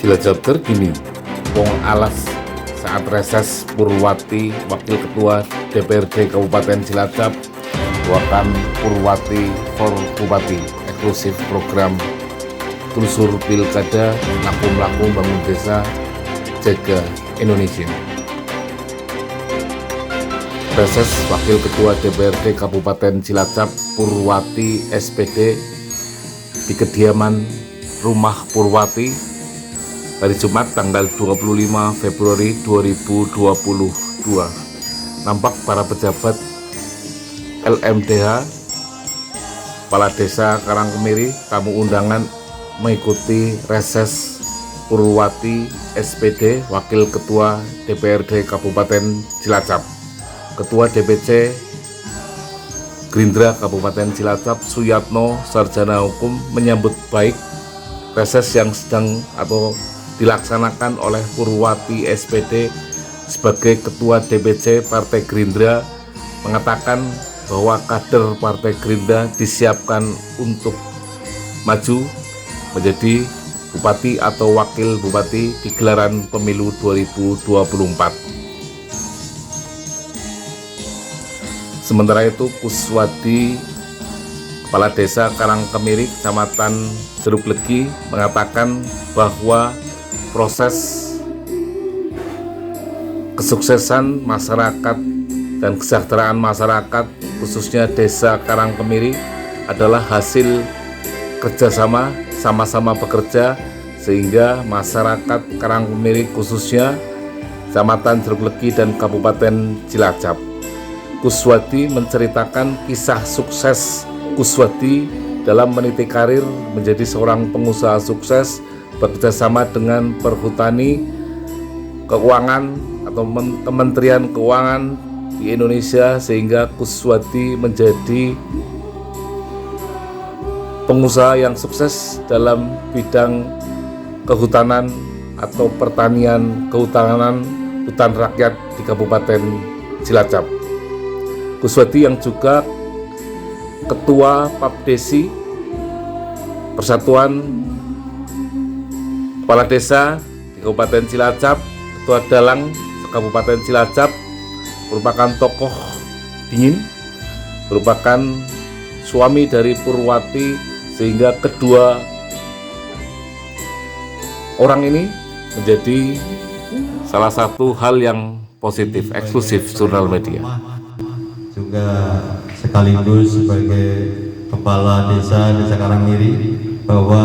Cilacap terkini, Wong Alas saat reses Purwati, Wakil Ketua DPRD Kabupaten Cilacap, doakan Purwati for Bupati, eksklusif program telusur pilkada, laku-laku bangun desa, jaga Indonesia. Reses Wakil Ketua DPRD Kabupaten Cilacap Purwati SPD di kediaman rumah Purwati hari Jumat tanggal 25 Februari 2022. Nampak para pejabat LMDH, Kepala Desa Karangkemiri, tamu undangan mengikuti reses Purwati SPD Wakil Ketua DPRD Kabupaten Cilacap. Ketua DPC Gerindra Kabupaten Cilacap Suyatno Sarjana Hukum menyambut baik reses yang sedang atau dilaksanakan oleh Purwati SPD sebagai Ketua DPC Partai Gerindra, mengatakan bahwa kader Partai Gerindra disiapkan untuk maju menjadi Bupati atau Wakil Bupati di gelaran pemilu 2024. Sementara itu, Kuswadi, Kepala Desa Karangkemiri, Kecamatan Jeruk Legi, mengatakan bahwa proses kesuksesan masyarakat dan kesejahteraan masyarakat, khususnya Desa Karangkemiri, adalah hasil kerjasama, sama-sama bekerja, sehingga masyarakat Karangkemiri khususnya Kecamatan Jeruk Legi dan Kabupaten Cilacap. Kuswadi menceritakan kisah sukses Kuswadi dalam meniti karir menjadi seorang pengusaha sukses, bekerjasama dengan Perhutani, Keuangan atau Kementerian Keuangan di Indonesia, sehingga Kuswadi menjadi pengusaha yang sukses dalam bidang kehutanan atau pertanian kehutanan, hutan rakyat di Kabupaten Cilacap. Kuswadi yang juga Ketua Papdesi, Persatuan Kepala Desa di Kabupaten Cilacap, Ketua Dalang Kabupaten Cilacap, merupakan tokoh dingin, merupakan suami dari Purwati, sehingga kedua orang ini menjadi salah satu hal yang positif, eksklusif Jurnal Media. Juga sekaligus sebagai Kepala Desa Karangkemiri, bahwa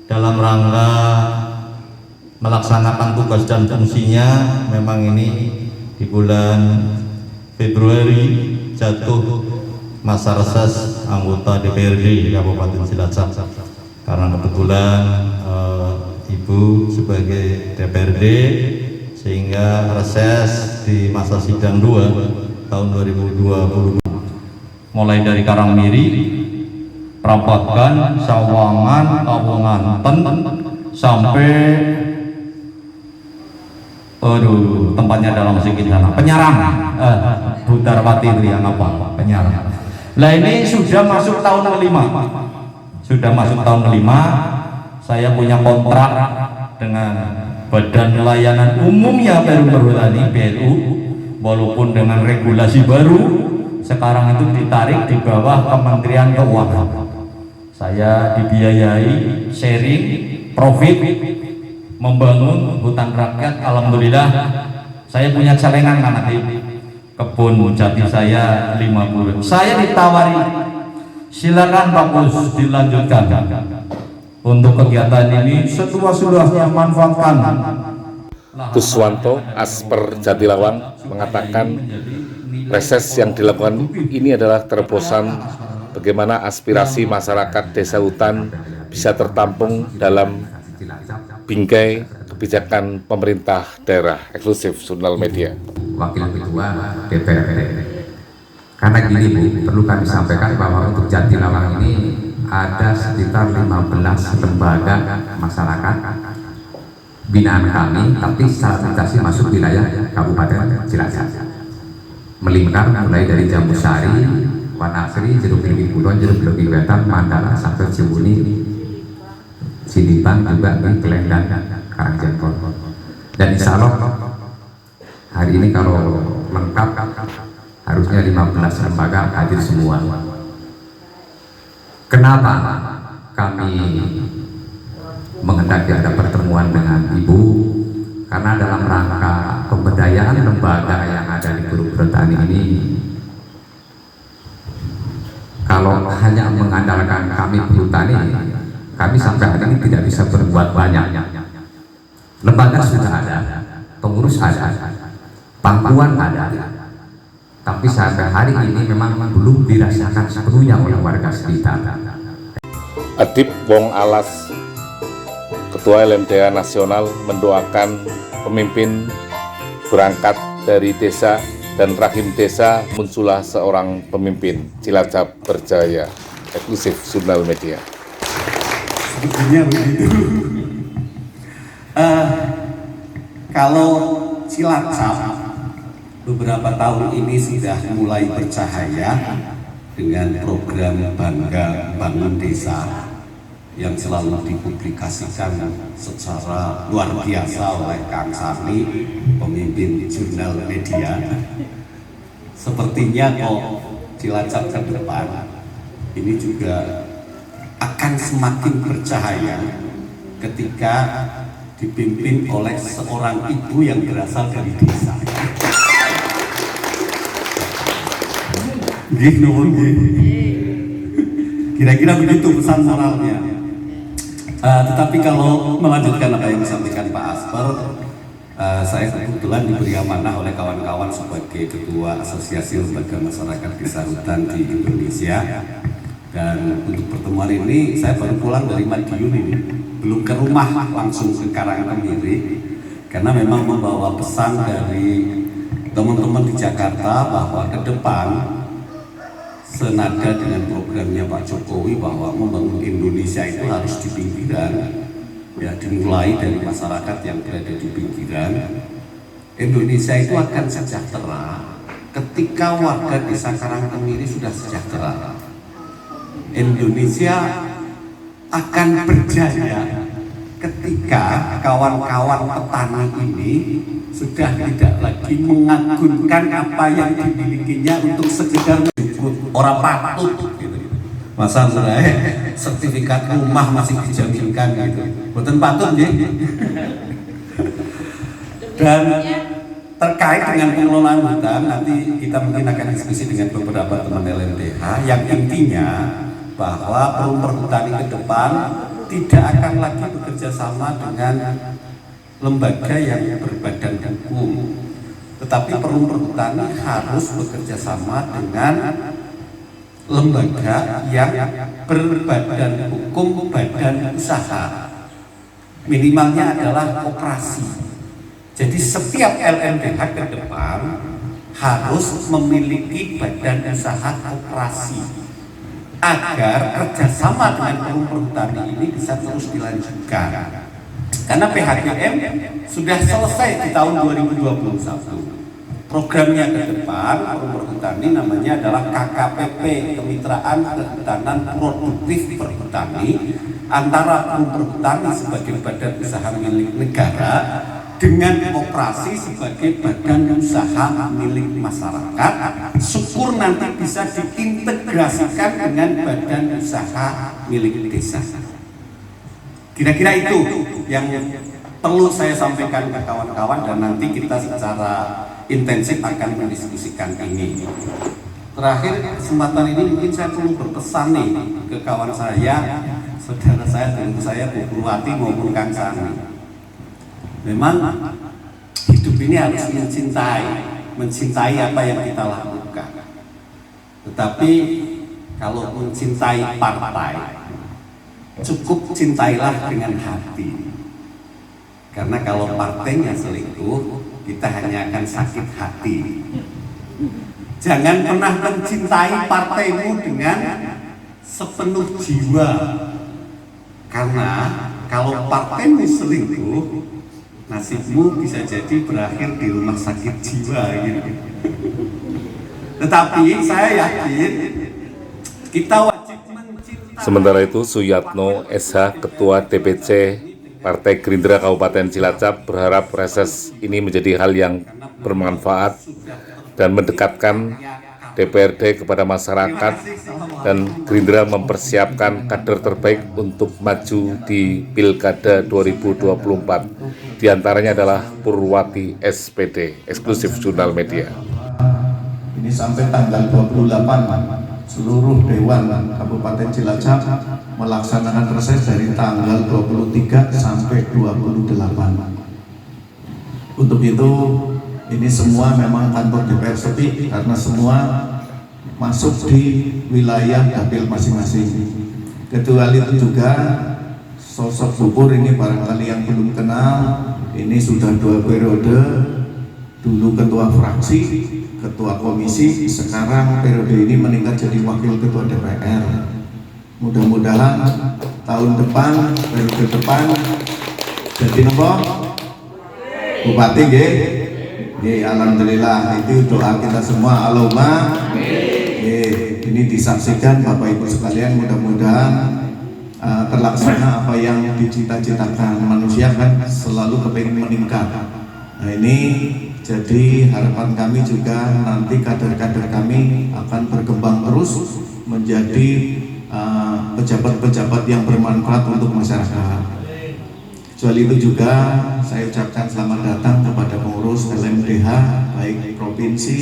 dalam rangka melaksanakan tugas dan fungsinya, memang ini di bulan Februari jatuh masa reses anggota DPRD Kabupaten Cilacap, karena kebetulan Ibu sebagai DPRD, sehingga reses di masa sidang 2 tahun 2020 mulai dari Karangkemiri, Prabagan, Sawangan, Kawonganten, sampai tempatnya dalam sedikit sana Penyarang, Butarwati itu yang apa? Penyarang. Nah, ini sudah masuk tahun kelima. Saya punya kontrak dengan Badan Layanan Umumnya Perhutani (BLU), walaupun dengan regulasi baru sekarang itu ditarik di bawah Kementerian Keuangan. Saya dibiayai sharing profit membangun hutan rakyat. Alhamdulillah saya punya celengan nanti kebun jati saya 50. Saya ditawari, silakan Pak Kus dilanjutkan untuk kegiatan ini, seluas-luasnya manfaatkan. Kuswanto Asper Jatilawang mengatakan reses yang dilakukan ini adalah terobosan bagaimana aspirasi masyarakat desa hutan bisa tertampung dalam bingkai kebijakan pemerintah daerah, eksklusif Jurnal Media. Wakil Ketua DPRD. Karena gini Bu, perlu kami sampaikan bahwa untuk Jatilawang ini ada sekitar 15 lembaga masyarakat binaan kami, tapi sertifikasi masuk wilayah Kabupaten Cilacap, melingkar mulai dari Jambusari, Wanasri, Jeruk Legi Kulon, Jeruk Legi Wetan, Mandala sampai Cibuni, Siliban juga di Kelendan Karangjenpol. Dan insya Allah hari ini kalau lengkap harusnya 15 lembaga hadir semua. Kenapa kami menghendaki ada pertemuan dengan Ibu? Karena dalam rangka pemberdayaan lembaga yang ada di Guru Bertani ini, kalau hanya mengandalkan kami bertani, kami sampai hari ini tidak bisa berbuat banyak. Lembaga sudah ada, pengurus ada, pangkuan ada, tapi sampai hari ini memang belum dirasakan sepenuhnya oleh warga sekitar. Adip Wong Alas, Ketua LMDH Nasional, mendoakan pemimpin berangkat dari desa dan rahim desa muncullah seorang pemimpin. Cilacap berjaya. Eksklusif Jurnal Media. Sebetulnya begitu. Kalau Cilacap beberapa tahun ini sudah mulai bercahaya dengan program Bangga Bangun Desa yang selalu dipublikasikan secara luar biasa oleh Kang Sarni, pemimpin Jurnal Media. Sepertinya kok Cilacap ke depan ini juga akan semakin bercahaya ketika dipimpin oleh seorang ibu yang berasal dari desa. Kira-kira begitu pesan moralnya. Tetapi kalau melanjutkan apa yang disampaikan Pak Asper, saya kebetulan diberi amanah oleh kawan-kawan sebagai Ketua Asosiasi Lembaga Masyarakat Desa Hutan di Indonesia. Dan untuk pertemuan ini saya baru pulang dari Madiun ini, belum ke rumah, langsung ke Karangkemiri, karena memang membawa pesan dari teman-teman di Jakarta bahwa ke depan senada dengan programnya Pak Jokowi bahwa membangun Indonesia itu harus di pinggiran, ya, dimulai dari masyarakat yang berada di pinggiran. Indonesia itu akan sejahtera ketika warga desa Karangkemiri sudah sejahtera. Indonesia akan berjaya ketika kawan-kawan petani ini sudah tidak lagi mengagungkan apa yang dimilikinya untuk sekedar orang patut gitu. Masa sertifikat rumah masih dijaminkan gitu. Betul patut ya. Dan terkait dengan pengelolaan hutan, nanti kita mungkin akan diskusi dengan beberapa teman LMDH yang intinya bahwa perum perhutani ke depan tidak akan lagi bekerja sama dengan lembaga yang berbadan hukum, tetapi perum perhutani harus bekerja sama dengan lembaga yang berbadan hukum, badan usaha, minimalnya adalah koperasi. Jadi setiap LMDH ke depan harus memiliki badan usaha koperasi agar kerjasama dengan perum perhutani ini bisa terus dilanjutkan. Karena PHBM sudah selesai di tahun 2021. Programnya ke depan perum perhutani namanya adalah KKPP, Kemitraan Kehutanan Produktif Perhutani, antara perum perhutani sebagai badan usaha milik negara dengan operasi sebagai badan usaha milik masyarakat. Syukur nanti bisa diintegrasikan dengan badan usaha milik desa. Kira-kira itu yang perlu saya sampaikan ke kawan-kawan, dan nanti kita secara intensif akan mendiskusikan ini. Terakhir, kesempatan ini mungkin saya perlu berpesan nih ke kawan saya, saudara saya, dan saya Bu Purwati maupun Kang Sani. Memang hidup ini harus mencintai apa yang kita lakukan. Tetapi kalau mencintai partai, cukup cintailah dengan hati. Karena kalau partainya selingkuh, kita hanya akan sakit hati. Jangan pernah mencintai partaimu dengan sepenuh jiwa. Karena kalau partaimu selingkuh, nasibmu bisa jadi berakhir di rumah sakit jiwa gitu. Tetapi saya yakin kita wajib mencintai Sementara itu, Suyatno SH, Ketua DPC Partai Gerindra Kabupaten Cilacap, berharap reses ini menjadi hal yang bermanfaat dan mendekatkan DPRD kepada masyarakat, dan Gerindra mempersiapkan kader terbaik untuk maju di Pilkada 2024. Di antaranya adalah Purwati SPD, eksklusif Jurnal Media. Ini sampai tanggal 28 seluruh Dewan Kabupaten Cilacap melaksanakan reses dari tanggal 23 sampai 28. Untuk itu ini semua memang kantor DPR sepi karena semua masuk di wilayah dapil masing-masing. Kecuali itu juga sosok Bubur ini barangkali yang belum kenal, ini sudah 2 periode, dulu ketua fraksi, ketua komisi, sekarang periode ini meningkat jadi wakil ketua DPR. Mudah-mudahan tahun depan, periode depan jadi apa? Bupati nggih. Alhamdulillah, itu doa kita semua. Allahumma. Ini disaksikan Bapak Ibu sekalian, mudah-mudahan terlaksana apa yang dicita-citakan. Manusia kan selalu kepingin meningkat. Nah ini jadi harapan kami juga nanti kader-kader kami akan berkembang terus menjadi pejabat-pejabat yang bermanfaat untuk masyarakat. Kecuali itu juga saya ucapkan selamat datang kepada pengurus LMDH baik provinsi,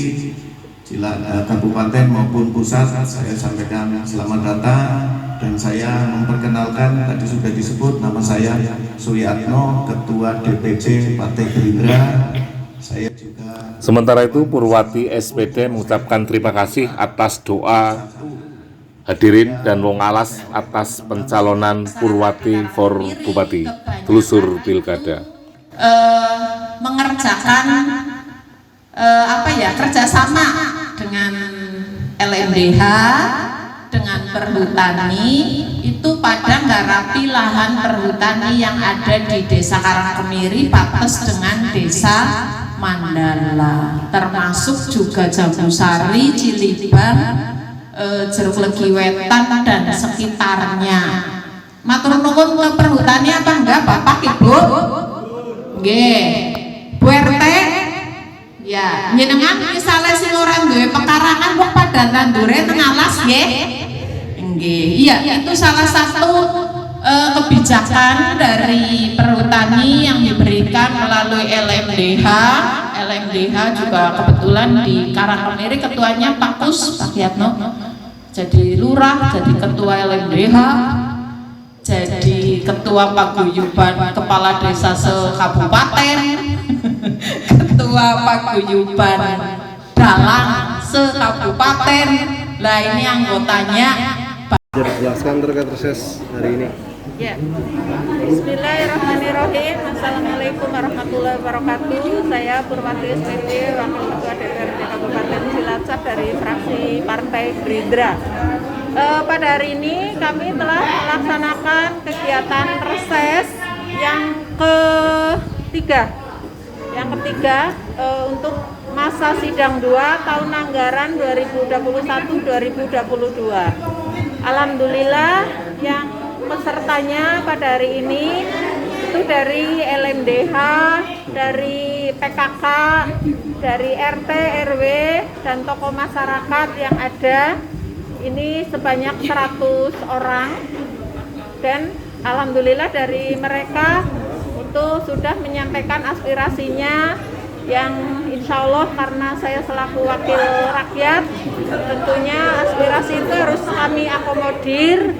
kabupaten maupun pusat. Saya sampaikan selamat datang dan saya memperkenalkan, tadi sudah disebut nama saya Suyatno, Ketua DPC Partai Gerindra. Saya juga. Sementara itu, Purwati SPD mengucapkan terima kasih atas doa hadirin dan wong alas atas pencalonan Purwati for Bupati, telusur pilkada. Mengerjakan kerjasama dengan LMDH, dengan perhutani, itu pada ngarapi lahan perhutani yang ada di Desa Karangkemiri batas dengan Desa Mandala, termasuk juga Jambusari, Cilibang, Jeruk Legi Wetan dan sekitarnya. Matur nuwun ke perhutani apa enggak Bapak Ibu? Nggih. Bu RT ya, njenengan misale sing ora duwe pekarangan kok padha tandure teng alas nggih. Nggih. Iya, itu salah satu kebijakan dari perhutani yang diberikan melalui LMDH. LMDH juga kebetulan di Karangkemiri ketuanya Pak Kus, Pak Yatno, jadi lurah, jadi ketua LMDH, jadi ketua paguyuban kepala desa sekabupaten, ketua paguyuban dalang sekabupaten. Lah ini anggotanya. Jelaskan terkait reses hari ini. Ya. Bismillahirrahmanirrahim. Assalamualaikum warahmatullahi wabarakatuh. Saya Purwati SPD, Wakil Ketua DPRD Kabupaten Cilacap dari fraksi Partai Gerindra. Pada hari ini kami telah melaksanakan kegiatan reses yang ketiga. Yang ketiga untuk masa sidang 2 tahun anggaran 2021-2022. Alhamdulillah yang pesertanya pada hari ini itu dari LMDH, dari PKK, dari RT, RW, dan tokoh masyarakat yang ada. Ini sebanyak 100 orang dan alhamdulillah dari mereka itu sudah menyampaikan aspirasinya yang insya Allah karena saya selaku wakil rakyat tentunya aspirasi itu harus kami akomodir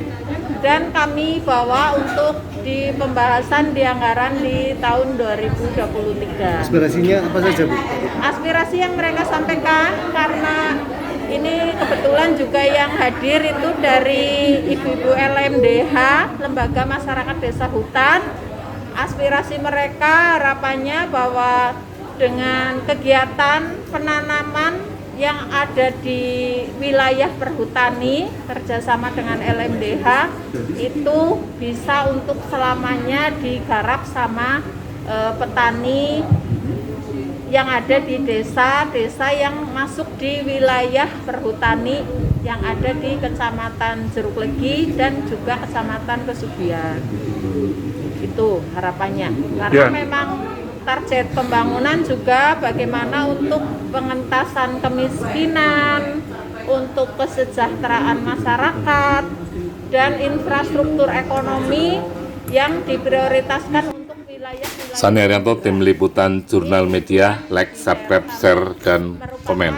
dan kami bawa untuk di pembahasan di anggaran di tahun 2023. Aspirasinya apa saja, Bu? Aspirasi yang mereka sampaikan karena ini kebetulan juga yang hadir itu dari ibu-ibu LMDH, Lembaga Masyarakat Desa Hutan. Aspirasi mereka harapannya bahwa dengan kegiatan penanaman yang ada di wilayah perhutani kerjasama dengan LMDH itu bisa untuk selamanya digarap sama petani yang ada di desa-desa yang masuk di wilayah perhutani yang ada di Kecamatan Jeruk Legi dan juga Kecamatan Pesugihan. Itu harapannya. Karena memang target pembangunan juga bagaimana untuk pengentasan kemiskinan, untuk kesejahteraan masyarakat, dan infrastruktur ekonomi yang diprioritaskan untuk wilayah-wilayah. Sani Arianto, Tim Liputan Jurnal Media, like, subscribe, share, dan komen.